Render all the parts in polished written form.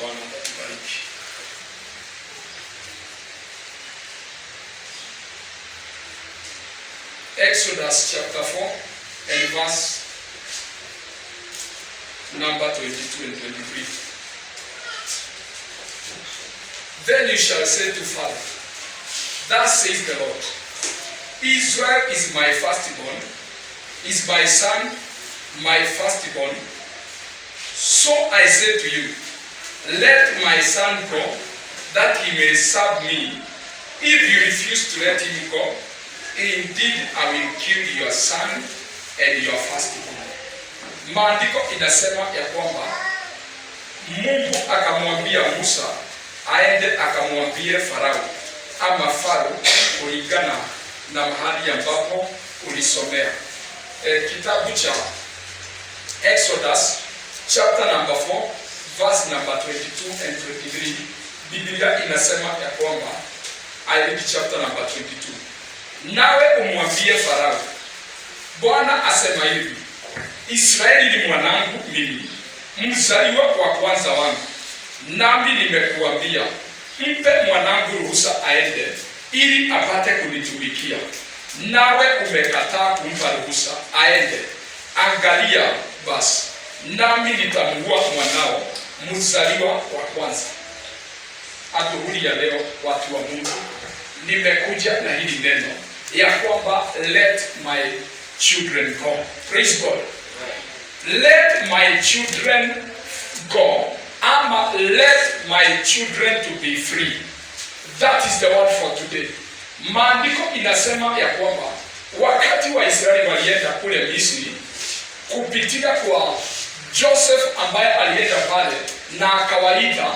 Bwana atubariki. Exodus chapter 4 and verse number 22 and 23. Then you shall say to Pharaoh, thus says the Lord, Israel is my firstborn, is my son, my firstborn. So I say to you, let my son go, that he may serve me. If you refuse to let him go, indeed I will kill your son and your firstborn. Maandiko inasema ya kwamba Mungu akamwambia Musa aende akamwambie Farao ama Farao kulingana na mahali ambapo ulisomea. Kitabu cha Exodus chapter number 4 verse number 22 and 23. Biblia inasema ya kwamba, I read chapter number 22. Nawe umwambie Farao, Bwana asema hivi, Israeli ni mwanangu mimi, mzaliwa wa kwanza wangu. Nami nimekuambia, mpe mwanangu ruhusa aende, ili apate kunitumikia. Nawe umekataa kumpa ruhusa aende. Angalia basi, nami nitamuua mwanao, mzaliwa wa kwanza. Adhuhuri ya leo, watu wa Mungu, nimekuja na hili neno ya kwamba let my children go. Praise God. Let my children go. Ama let my children to be free. That is the word for today. Maandiko inasema ya kwamba wakati wa Israeli walienda kule Misri kupitia kwa Joseph ambaye alienda pale na akawaita,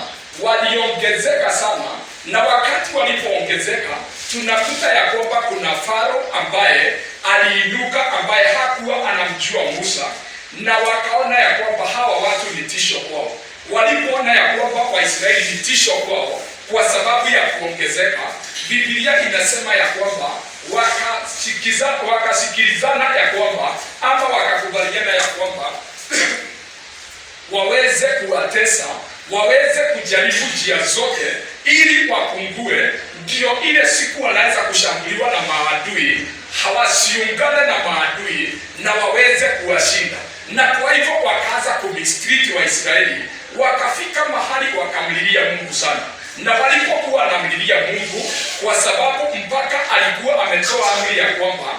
waliongezeka sana, na wakati walipoongezeka tunakuta ya kwamba kuna Farao ambaye aliinuka ambaye hakuwa anamjua Musa, na wakaona ya kwamba hawa watu ni tisho kwao. Walipoona ya kwamba Waisraeli ni tisho kwao kwa sababu ya kuongezeka, Biblia inasema ya kwamba wakasikilizana ya kwamba ama wakakubaliana ya kwamba waweze kuwatesa, waweze kujaribu njia zote ili wapungue, ndio ile siku wanaweza kushambuliwa na maadui, hawasiungane na maadui na waweze kuwashinda. Na kwa hivyo wakaanza kumistreat wa Israeli, wakafika mahali wakamlilia Mungu sana. Na walipokuwa wanamlilia Mungu, kwa sababu mpaka alikuwa ametoa amri ya kwamba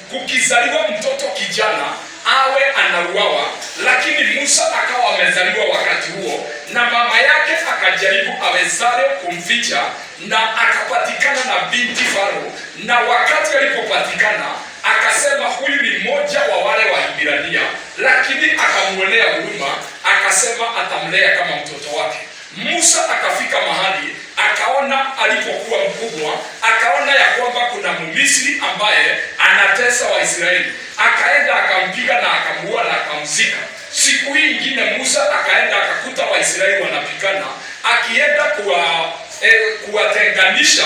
kukizaliwa mtoto kijana awe anauawa, lakini Musa akawa amezaliwa wakati huo, na mama yake akajaribu awezale kumficha, na akapatikana na binti Farao. Na wakati alipopatikana akasema huyu ni mmoja wa wale wa Hibrania, lakini akamuonea huruma, akasema atamlea kama mtoto wake. Musa akafika mahali akaona, alipokuwa mkubwa, akaona ya kwamba kuna Mmisri ambaye anatesa Waisraeli. Akaenda akampiga na akamuua na akamzika. Siku hii nyingine Musa akaenda akakuta Waisraeli wanapigana, akienda kuwatenganisha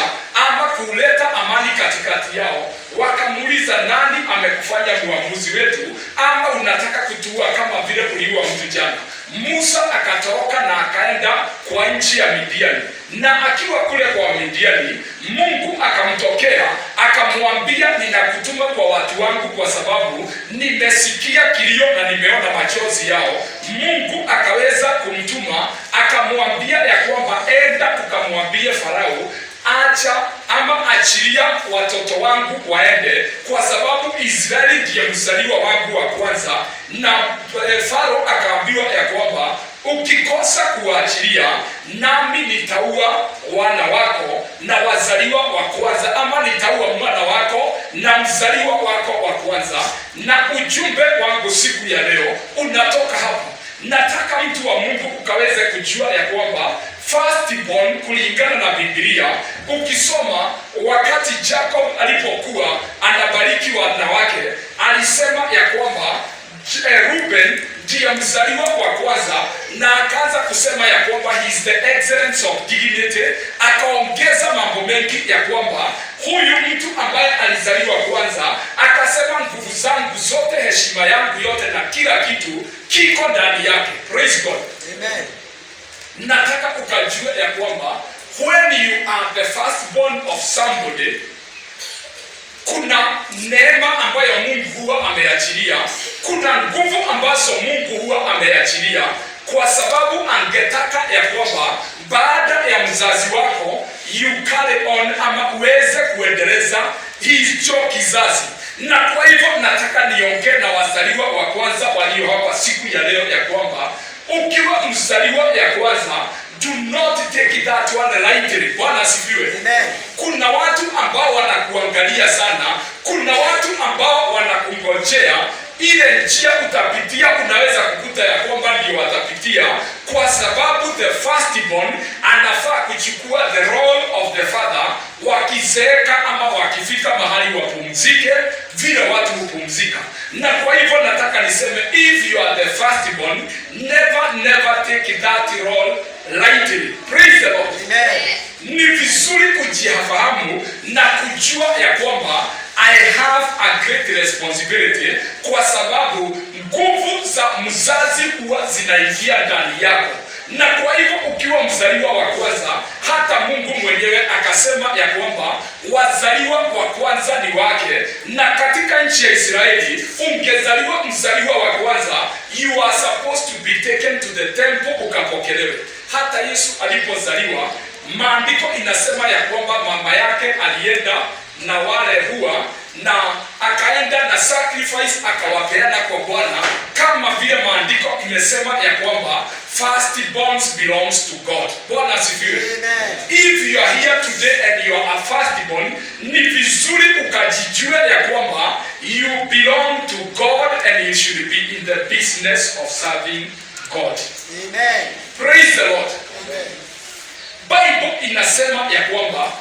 ama kuleta amani katikati yao. Wakamuuliza, nani amekufanya muamuzi wetu, ama unataka kutuua kama vile uliua mtu jana? Musa akatoroka na akaenda kwa nchi ya Midiani, na akiwa kule kwa Midiani, Mungu akamtokea akamwambia, ninakutuma kwa watu wangu kwa sababu nimesikia kilio na nimeona machozi yao. Mungu akaweza kumtuma akamwambia ya kwamba enda ukamwambie Farao, acha ama achilia watoto wangu waende, kwa sababu Israeli ndiye mzaliwa wangu wa kwanza. Na Farao akaambiwa ya kwamba ukikosa kuachilia, nami nitaua wana wako na wazaliwa wa kwanza, ama nitaua mwana wako na mzaliwa wako wa kwanza. Na ujumbe wangu siku ya leo unatoka hapa. Nataka mtu wa Mungu ukaweze kujua ya kwamba firstborn kulingana na Biblia, ukisoma wakati Jacob alipokuwa anabariki wanawake, alisema ya kwamba Reuben ndiye mzaliwa wa kwanza, na akaanza kusema ya kwamba he is the excellence of dignity. Akaongeza mambo mengi ya kwamba huyu mtu ambaye alizaliwa kwanza, akasema nguvu zangu zote, heshima yangu yote na kila kitu kiko ndani yake. Praise God. Amen. Nataka ukajua ya kwamba when you are the firstborn of somebody, kuna neema ambayo Mungu huwa ameachilia, kuna nguvu ambazo Mungu huwa ameachilia, kwa sababu angetaka ya kwamba baada ya mzazi wako you carry on, ama uweze kuendeleza hicho kizazi. Na kwa hivyo nataka niongee na wazaliwa wa kwanza walio hapa siku ya leo ya kwamba ukiwa mzaliwa ya kwanza, do not take that one lightly. Bwana asifiwe. Kuna watu ambao wanakuangalia sana, kuna watu ambao wanakungojea ile njia utapitia, unaweza kukuta ya kwamba ndio watapitia, kwa sababu the firstborn anafaa kuchukua the role of the father wakizeeka ama wakifika mahali wapumzike vile watu hupumzika. Na kwa hivyo nataka niseme, if you are the firstborn, never take that role lightly. Praise the Lord. Amen. Ni vizuri kujifahamu na kujua ya kwamba I have a great responsibility, kwa sababu nguvu za mzazi huwa zinaingia ndani yako. Na kwa hivyo ukiwa mzaliwa wa kwanza, hata Mungu mwenyewe akasema ya kwamba wazaliwa wa kwanza ni wake. Na katika nchi ya Israeli ungezaliwa mzaliwa wa kwanza, you are supposed to be taken to the temple ukapokelewe. Hata Yesu alipozaliwa, maandiko inasema ya kwamba mama yake alienda na wale huwa na akaenda na sacrifice akawapeana kwa Bwana, kama vile maandiko imesema ya kwamba firstborns belongs to God. Bwana asifiwe. If you are here today and you are a firstborn, ni vizuri ukajijua ya kwamba you belong to God and you should be in the business of serving God. Amen. Praise the Lord. Amen. Bible inasema ya kwamba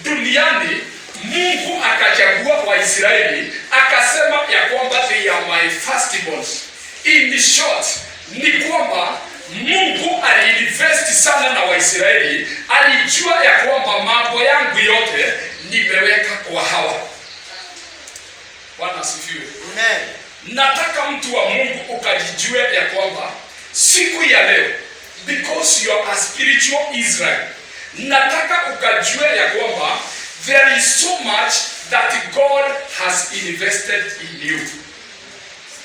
duniani Mungu akachagua Waisraeli, akasema ya kwamba they are my firstborns. In short, ni kwamba Mungu aliinvest sana na Waisraeli, alijua ya kwamba mambo yangu yote nimeweka kwa hawa. Bwana asifiwe. Amen. Nataka mtu wa Mungu ukajijue ya kwamba siku ya leo, because you are a spiritual Israel, nataka ukajue ya kwamba there is so much that God has invested in you.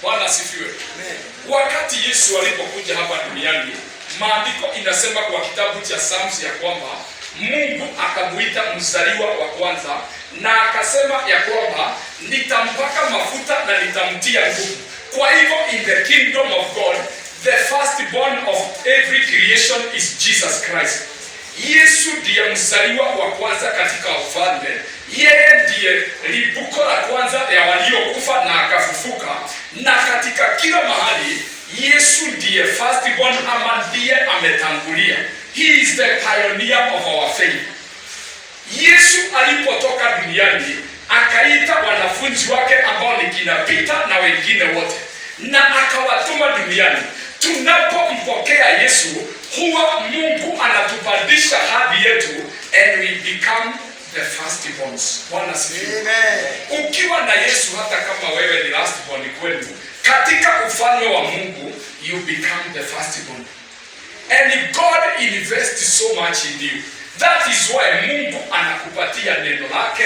Bwana asifiwe. Wakati Yesu alipokuja hapa duniani, maandiko inasema kwa kitabu cha Psalms ya kwamba Mungu akamuita mzaliwa wa kwanza, na akasema ya kwamba nitampaka mafuta na nitamtia nguvu. Kwa hivyo in the kingdom of God, the firstborn of every creation is Jesus Christ. Yesu ndiye mzaliwa wa kwanza katika ufalme. Yeye ndiye lipuko la kwanza ya waliokufa na akafufuka. Na katika kila mahali Yesu ndiye firstborn, ama ndiye ametangulia. He is the pioneer of our faith. Yesu alipotoka duniani akaita wanafunzi wake ambao ni kina Peter na wengine wote, na akawatuma duniani. Tunapompokea Yesu, huwa Mungu anatupandisha hadhi yetu and we become the firstborns. Bwana asifiwe. Amen. Ukiwa na Yesu, hata kama wewe ni lastborn kwenu, katika ufalme wa Mungu you become the firstborn. And God invests so much in you. That is why Mungu anakupatia neno lake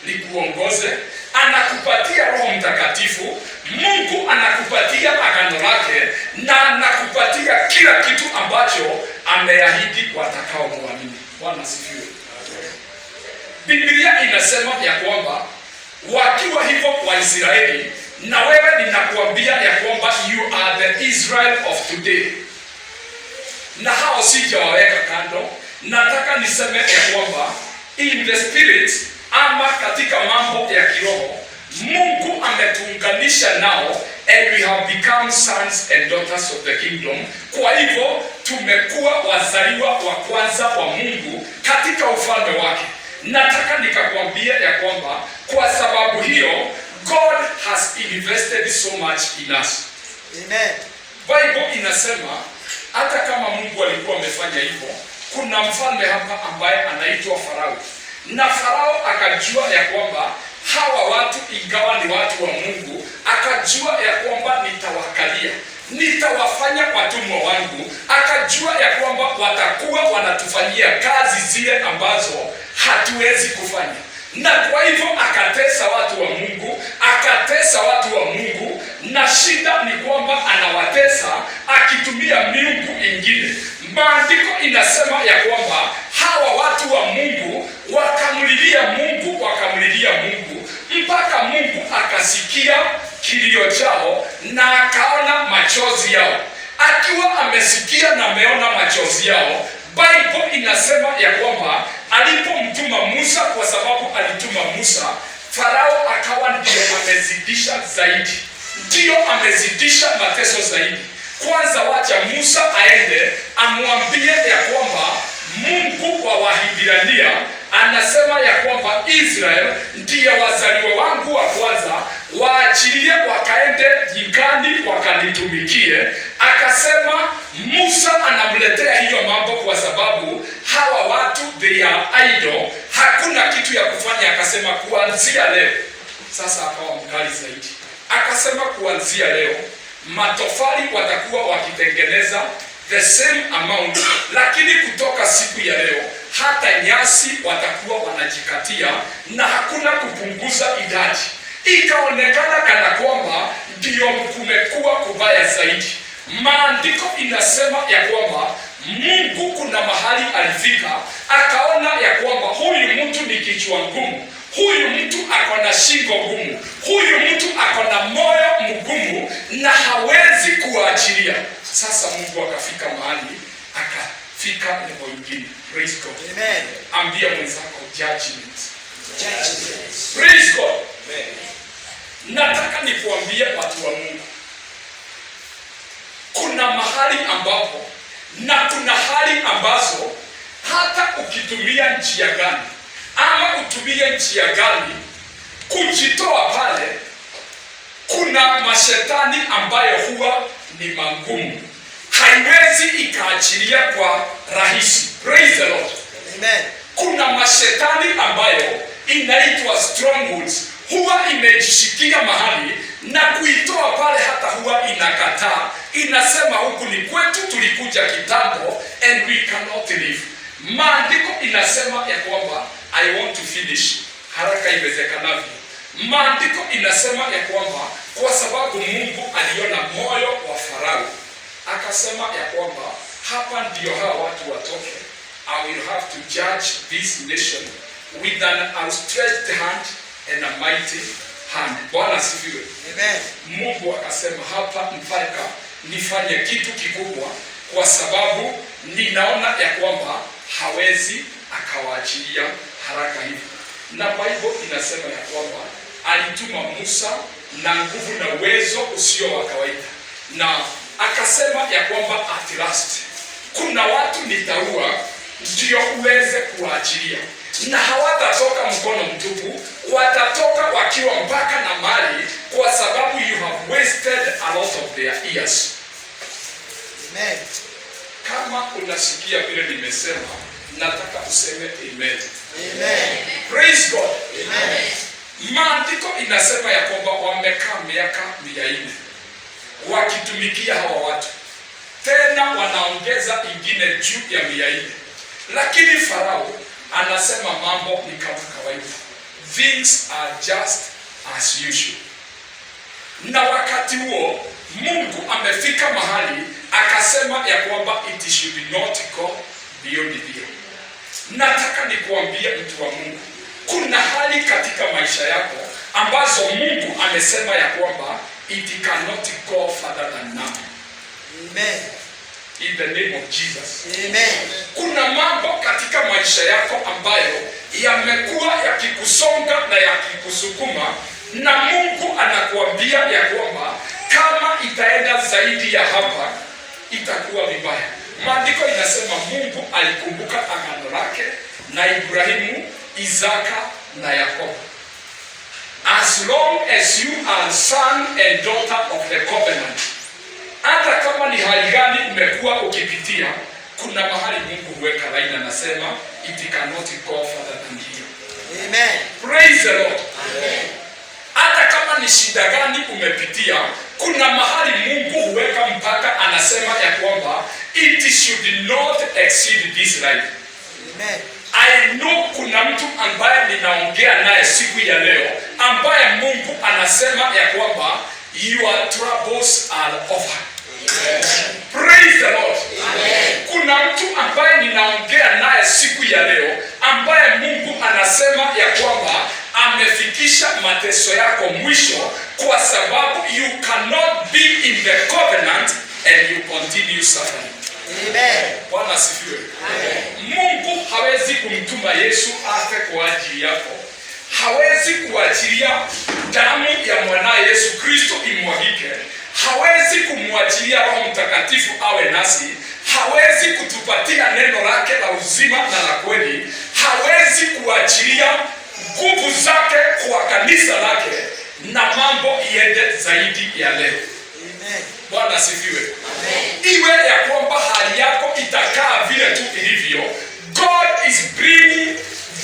likuongoze, anakupatia Roho Mtakatifu, Mungu anakupatia agano lake, na anakupatia kila kitu ambacho ameahidi watakao muamini. Bwana asifiwe. Biblia inasema ya kwamba wakiwa hivyo Waisraeli, na wewe ninakuambia ya kwamba you are the Israel of today. Na hao sijawaweka kando, nataka niseme ya kwamba in the spirit, ama katika mambo ya kiroho, Mungu ametuunganisha nao, and we have become sons and daughters of the kingdom. Kwa hivyo tumekuwa wazaliwa wa kwanza wa Mungu katika ufalme wake. Nataka nikakwambia ya kwamba kwa sababu hiyo God has invested so much in us. Amen. Bible inasema hata kama Mungu alikuwa amefanya hivyo, kuna mfalme hapa ambaye anaitwa Farao. Na Farao akajua ya kwamba hawa watu ingawa ni watu wa Mungu, akajua ya kwamba nitawakalia, nitawafanya watumwa wangu. Akajua ya kwamba watakuwa wanatu atatufanyia kazi zile ambazo hatuwezi kufanya. Na kwa hivyo akatesa watu wa Mungu, na shida ni kwamba anawatesa akitumia miungu ingine. Maandiko inasema ya kwamba hawa watu wa Mungu wakamlilia Mungu mpaka Mungu akasikia kilio chao na akaona machozi yao. Akiwa amesikia na ameona machozi yao, Bible inasema ya kwamba alipomtuma Musa, kwa sababu alituma Musa, Farao akawa ndio amezidisha zaidi, ndio amezidisha mateso zaidi. Kwanza wacha Musa aende amwambie ya kwamba Mungu wa Wahibrania anasema ya kwamba Israel ndiye wazaliwa wangu wa kwanza, waachilie wakaende jikani wakanitumikie. Akasema Musa anamletea hiyo mambo kwa sababu hawa watu they are idol, hakuna kitu ya kufanya. Akasema kuanzia leo, sasa akawa mkali zaidi, akasema kuanzia leo matofali watakuwa wakitengeneza the same amount, lakini kutoka siku ya leo hata nyasi watakuwa wanajikatia na hakuna kupunguza idadi. Ikaonekana kana kwamba ndio kumekuwa kubaya zaidi. Maandiko inasema ya kwamba Mungu kuna mahali alifika akaona ya kwamba huyu mtu ni kichwa ngumu, huyu mtu ako na shingo ngumu, huyu mtu ako na moyo mgumu na hawezi kuachilia. Sasa Mungu akafika mahali akafika level nyingine. Praise God. Amen. Ambia mwenzako judgment. Praise God. Amen. Nataka nikuambie watu wa Mungu, kuna mahali ambapo na kuna hali ambazo hata ukitumia njia gani ama utumie njia gani kujitoa pale, kuna mashetani ambayo huwa ni magumu, haiwezi ikaachilia kwa rahisi. Praise the Lord. Amen. Kuna mashetani ambayo inaitwa strongholds, huwa imejishikia mahali na kuitoa pale hata huwa inakataa, inasema huku ni kwetu, tulikuja kitambo and we cannot live. Maandiko inasema ya kwamba I want to finish haraka iwezekanavyo. Maandiko inasema ya kwamba kwa sababu Mungu aliona moyo wa Farao, akasema ya kwamba hapa ndio hawa watu watoke, I will have to judge this nation with an outstretched hand and a mighty hand. Bwana asifiwe. Amen. Mungu akasema hapa mpaka nifanye kitu kikubwa, kwa sababu ninaona ya kwamba hawezi akawaachilia haraka hivi. Na Bible inasema ya kwamba alituma Musa na nguvu na uwezo usio wa kawaida, na akasema ya kwamba at last kuna watu nitaua ndio uweze kuachilia, na hawatatoka mkono mtupu, watatoka wakiwa mpaka na mali, kwa sababu you have wasted a lot of their years. Amen. Kama unasikia vile nimesema, nataka useme amen. Amen. Praise God. Amen. Maandiko inasema ya kwamba wamekaa miaka 400 wakitumikia hawa watu, tena wanaongeza ingine juu ya 400, lakini Farao anasema mambo ni kama kawaida, things are just as usual. Na wakati huo Mungu amefika mahali akasema ya kwamba it should not go beyond here. Nataka nikuambie mtu wa Mungu, kuna hali katika maisha yako ambazo Mungu amesema ya kwamba it cannot go further than now. Amen. In the name of Jesus. Amen. Kuna mambo katika maisha yako ambayo yamekuwa yakikusonga na yakikusukuma, na Mungu anakuambia ya kwamba kama itaenda zaidi ya hapa itakuwa vibaya. Maandiko inasema Mungu alikumbuka agano lake na Ibrahimu, Isaka na Yakobo. As long as you are son and daughter of the covenant, hata kama ni hali gani umekuwa ukipitia, kuna mahali Mungu huweka laini, anasema it cannot go further than here. Amen. Praise the Lord. Amen. Hata kama ni shida gani umepitia, kuna mahali Mungu huweka mpaka, anasema ya kwamba it should not exceed this life. Amen. I know kuna mtu ambaye ninaongea naye siku ya leo ambaye Mungu anasema ya kwamba your troubles are over. Praise the Lord. Amen. Kuna mtu ambaye ninaongea naye siku ya leo ambaye Mungu anasema ya kwamba amefikisha mateso yako mwisho, kwa sababu you cannot be in the covenant and you continue suffering. Amen. Bwana asifiwe. Amen. Mungu hawezi kumtuma Yesu afe kwa ajili yako. Hawezi kuachilia damu ya mwanae Yesu Kristo imwagike. Hawezi kumwachilia Roho Mtakatifu awe nasi. Hawezi kutupatia neno lake la uzima na la kweli. Hawezi kuachilia nguvu zake kwa kanisa lake na mambo iende zaidi ya leo. Amen. Bwana asifiwe. Amen. Iwe ya kwamba hali yako itakaa vile tu ilivyo, God is bringing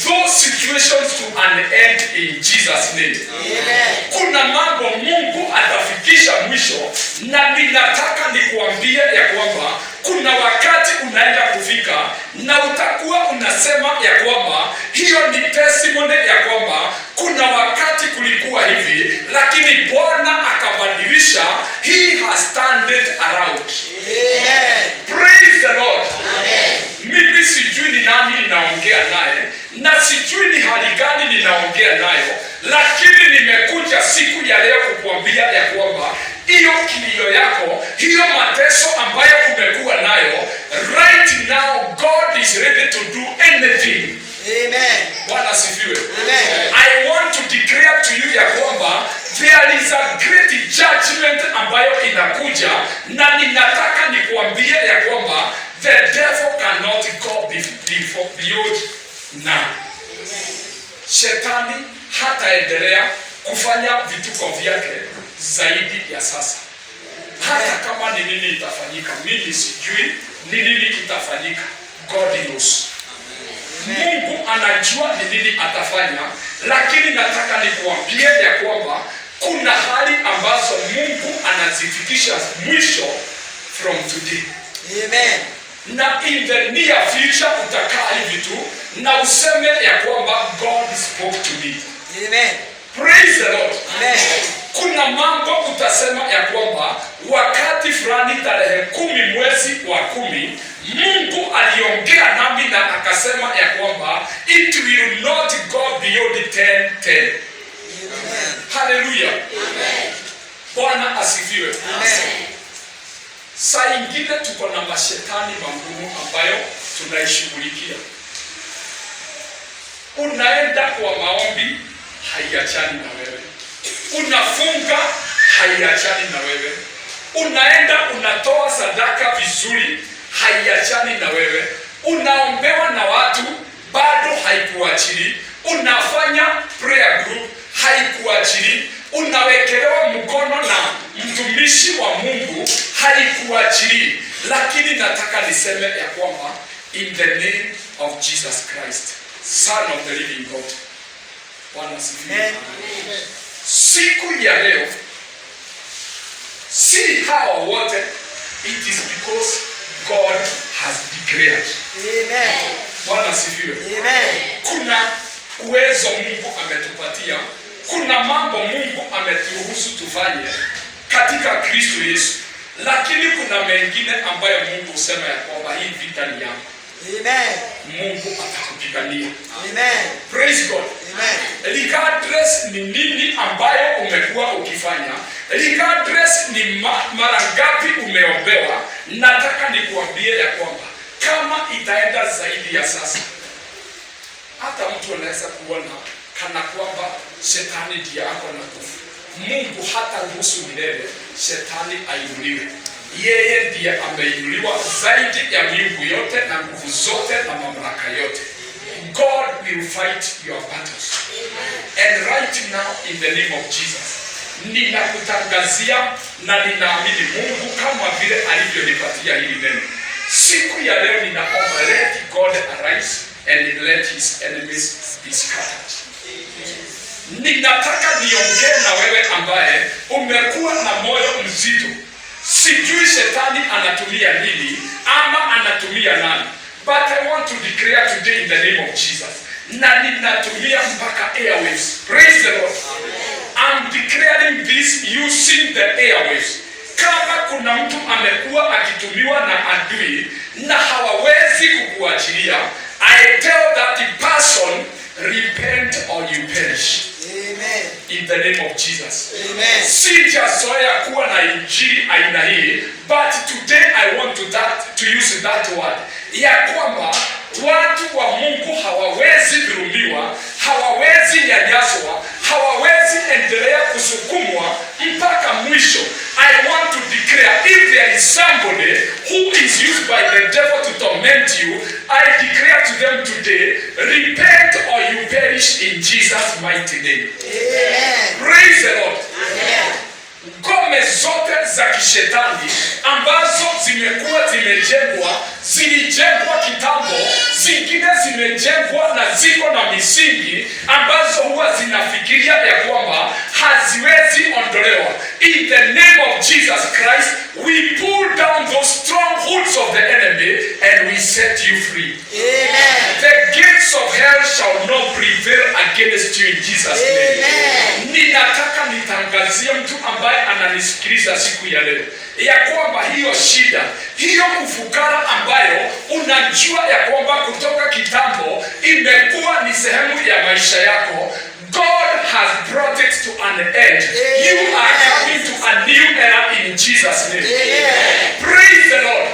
those situations to an end in Jesus name. Amen. Kuna mambo Mungu atafikisha mwisho, na ninataka nikuambie ya kwamba kuna wakati unaenda kufika na utakuwa unasema ya kwamba hiyo ni testimony ya kwamba kuna wakati kulikuwa hivi, lakini Bwana akabadilisha. He has turned it around. Amen. Praise the Lord. Amen. Mimi sijui ni nani ninaongea naye na sijui ni hali gani ninaongea nayo, lakini nimekuja siku ya leo kukuambia ya kwamba hiyo kilio yako, hiyo mateso ambayo umekuwa nayo, right now God is ready to do anything. Amen. Bwana asifiwe. Amen. I want to declare to you ya kwamba there is a great judgment ambayo inakuja, na ninataka nikuambie ya kwamba the devil cannot go beyond now. Shetani hataendelea kufanya vituko vyake zaidi ya sasa. Hata kama ni nini itafanyika, mimi sijui ni nini itafanyika. God knows. Mungu anajua ni nini atafanya, lakini nataka nikuambie ya kwamba kuna hali ambazo Mungu anazifikisha mwisho from today. Amen. Na in the near future utakaa hivi tu na useme ya kwamba God spoke to me. Amen. Praise the Lord. Amen. Kuna mambo utasema ya kwamba wakati fulani tarehe 10 mwezi wa 10 Mungu aliongea nami na akasema ya kwamba it will not go beyond 10:10. Amen. Hallelujah. Amen. Bwana asifiwe. Amen. Saa ingine tuko na mashetani magumu ambayo tunaishughulikia. Unaenda kwa maombi, haiachani na wewe. Unafunga, haiachani na wewe. Unaenda unatoa sadaka vizuri, haiachani na wewe. Unaombewa na watu, bado haikuachili. Unafanya prayer group, haikuachili. Unawekelewa mkono na mtumishi wa Mungu, haikuachili. Lakini nataka niseme ya kwamba in the name of Jesus Christ, Son of the living God. Bwana asifiwe. Siku ya leo si hawa wote, it is because God has declared. Amen. Bwana asifiwe. Amen. Kuna uwezo Mungu ametupatia, kuna mambo Mungu ameturuhusu tufanye katika Kristo Yesu, lakini kuna mengine ambayo Mungu husema ya kwamba hii vita ni yako. Amen. Mungu atakupigania. Amen. Praise God. Amen. Regardless ni nini ambayo umekuwa ukifanya, regardless ni mara ngapi umeombewa, nataka nikuambie ya kwamba kama itaenda zaidi ya sasa, hata mtu anaweza kuona kana kwamba shetani ndiye ako na nguvu. Mungu hata ruhusu milele shetani ainuliwe. Yeye ndiye ameinuliwa zaidi ya miungu yote na nguvu zote na mamlaka yote. God will fight your battles. And right now in the name of Jesus, ninakutangazia na ninaamini Mungu kama vile alivyonipatia hili neno. Siku ya leo ninaomba, let God arise and let his enemies be scattered. Ninataka niongee na wewe ambaye umekuwa na moyo mzito Sijui shetani anatumia nini ama anatumia nani. But I want to declare today in the name of Jesus. Na ninatumia mpaka airwaves. Praise the Lord. I'm declaring this using the airwaves. Kama kuna mtu amekuwa akitumiwa na adui na hawawezi kukuachilia, I tell that person, repent or you perish. Amen. In the name of Jesus. Amen. Sijazoea kuwa na injili aina hii, but today I want to use that word. Ya kwamba watu wa Mungu hawawezi dhulumiwa, hawawezi nyanyaswa, hawawezi endelea kusukumwa mpaka mwisho. I want to declare, if there is somebody who is used by the devil to torment you, I declare to them today, repent or you perish in Jesus' mighty name. Amen. Praise the Lord. Amen. Ngome zote za kishetani ambazo zimekuwa zilijengwa kitambo, zingine zimejengwa na ziko na misingi ambazo huwa zinafikiria ya kwamba haziwezi ondolewa. In the name of Jesus Christ, we pull down those strongholds of the enemy and we set you free. Amen. The gates of hell shall not prevail against you in Jesus' name. Amen. Ninataka nitangazie mtu ambaye ananisikiliza siku ya leo ya kwamba hiyo shida, hiyo ufukara ambayo unajua ya kwamba kutoka kitambo imekuwa ni sehemu ya maisha yako, God has brought it to an end. You are coming to a new era in Jesus' name. Praise the Lord.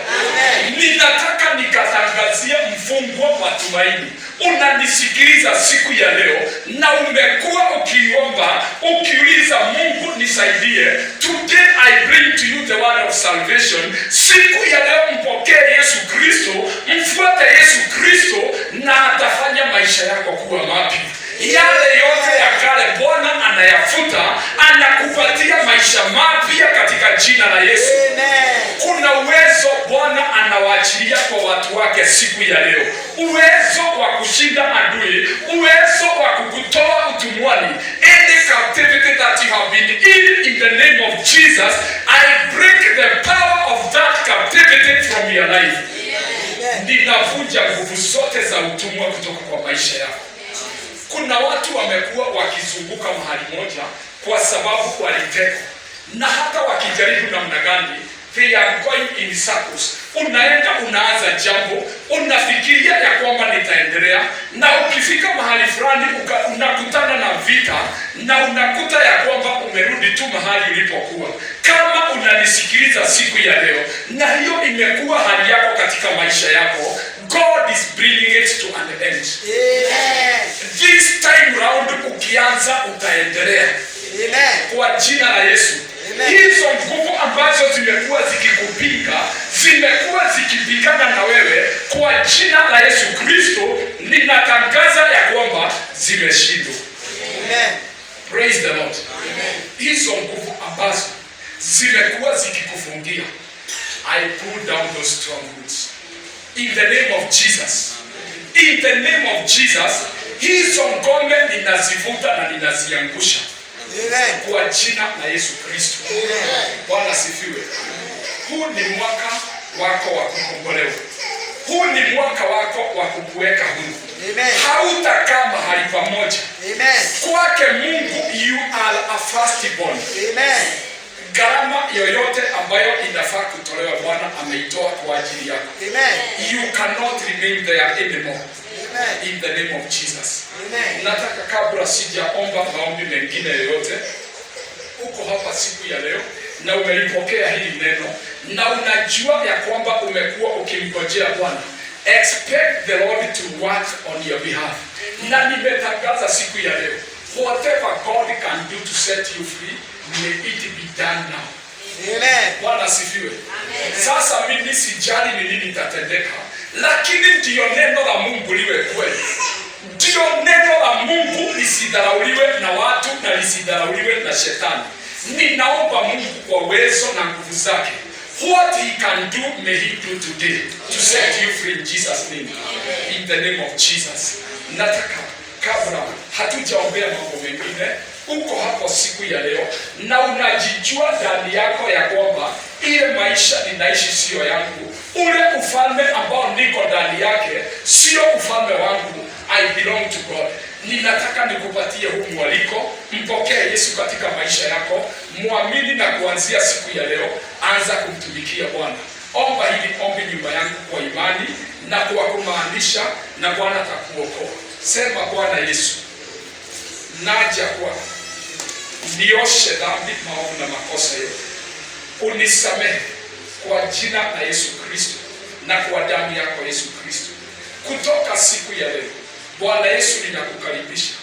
Ninataka nikatangazie mfungwa wa tumaini. Unanisikiliza siku ya leo na umekuwa ukiomba ukiuliza, Mungu nisaidie. Today I bring to you the word of salvation. Siku ya leo mpokee Yesu Kristo, mfuate Yesu Kristo na atafanya maisha yako kuwa mapya. Yale yote ya kale Bwana anayafuta, anakupatia maisha mapya katika jina la Yesu. Amen. Kuna uwezo Bwana anawaachilia kwa watu wake siku ya leo, uwezo wa kushinda adui, uwezo wa kukutoa utumwani. Any captivity that you have been in the name of Jesus, I break the power of that captivity from your life. Ninavunja nguvu zote za utumwa kutoka kwa maisha yako. Kuna watu wamekuwa wakizunguka mahali moja kwa sababu walitekwa, na hata wakijaribu namna gani, they are going in circles. Unaenda unaanza jambo, unafikiria ya kwamba nitaendelea, na ukifika mahali fulani unakutana na vita, na unakuta ya kwamba umerudi tu mahali ulipokuwa. Kama unanisikiliza siku ya leo na hiyo imekuwa hali yako katika maisha yako, God is bringing it to an end. Amen. This time round ukianza utaendelea. Amen. Kwa jina la Yesu. Amen. Hizo nguvu ambazo zimekuwa zikikupinga, zimekuwa zikipigana na wewe, kwa jina la Yesu Kristo ninatangaza ya kwamba zimeshindwa. Amen. Praise the Lord. Amen. Hizo nguvu ambazo zimekuwa zikikufungia, I pull down those strongholds in the name of Jesus. In the name of Jesus, hizo ngome ninazivuta na ninaziangusha. Amen. Kwa jina la Yesu Kristo. Bwana sifiwe. Huu ni mwaka wako wa kukombolewa. Huu ni mwaka wako wa kukuweka huru. Amen. Hautakaa mahali pamoja. Amen. Kwake Mungu, you are a firstborn. Amen. Gharama yoyote ambayo inafaa kutolewa, Bwana ameitoa kwa ajili yako. Amen. You cannot remain there anymore. Amen. In the name of Jesus. Amen. Nataka kabla sijaomba maombi mengine yoyote, uko hapa siku ya leo na umelipokea hili neno na unajua ya kwamba umekuwa ukimgojea Bwana, expect the Lord to work on your behalf. Na nimetangaza siku ya leo, whatever God can do to set you free, may it be done now. Amen. Bwana asifiwe. Sasa mimi sijali ni nini itatendeka, lakini ndio neno la Mungu liwe kweli. Ndio neno la Mungu lisidharauliwe na watu na lisidharauliwe na shetani. Ninaomba Mungu kwa uwezo na nguvu zake, what he can do, may he do today to set you free in Jesus' name. In the name of Jesus. Nataka kabla hatujaombea mambo mengine, uko hapo siku ya leo na unajijua ndani yako ya kwamba ile maisha ninaishi sio yangu, ule ufalme ambao niko ndani yake sio ufalme wangu. I belong to God. Ninataka nikupatie huu mwaliko, mpokee Yesu katika maisha yako, muamini, na kuanzia siku ya leo anza kumtumikia Bwana. Omba hili ombi nyumba yangu kwa imani na kwa kumaanisha, na Bwana atakuokoa. Sema, Bwana Yesu, naja kwako, nioshe dhambi, maovu na makosa yote, unisamehe kwa jina la Yesu Kristo na kwa damu yako Yesu Kristo. Kutoka siku ya leo Bwana Yesu, ninakukaribisha,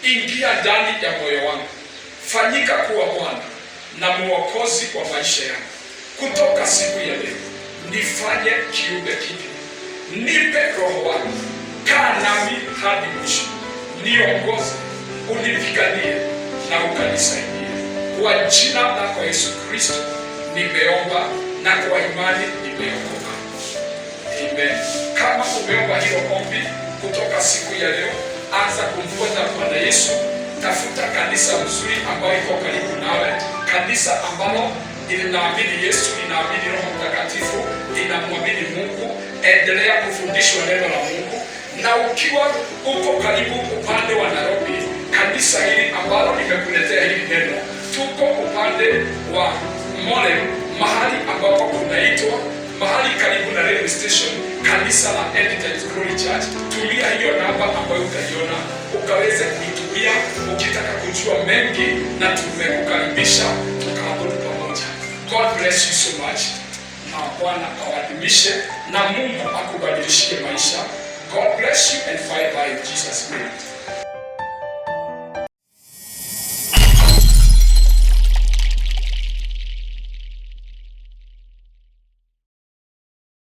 ingia ndani ya moyo wangu, fanyika kuwa Bwana na Mwokozi wa maisha yangu. Kutoka siku ya leo nifanye kiumbe kipya, nipe roho wako, kaa nami hadi mwisho, niongoze, unipiganie na ukanisaidie. Kwa jina lako Yesu Kristo nimeomba na kwa imani nimeokoka. Amen. Kama umeomba hilo ombi, kutoka siku ya leo anza kumfuata Bwana Yesu. Tafuta kanisa mzuri ambayo iko karibu nawe, kanisa ambalo linaamini Yesu, linaamini Roho Mtakatifu, linamwamini Mungu. Endelea kufundishwa neno la Mungu, na ukiwa uko karibu upande wa Nairobi, kanisa hili ambalo nimekuletea hili neno, tuko upande wa Mole, mahali ambapo kunaitwa, mahali karibu na railway station, kanisa la End-Times Glory Church. Tumia hiyo namba ambayo utaiona ukaweze kuitumia ukitaka kujua mengi, na tumekukaribisha tukaabudu pamoja. God bless you so much, na Bwana awadumishe na Mungu akubadilishie maisha. God bless you and bye bye in Jesus' name.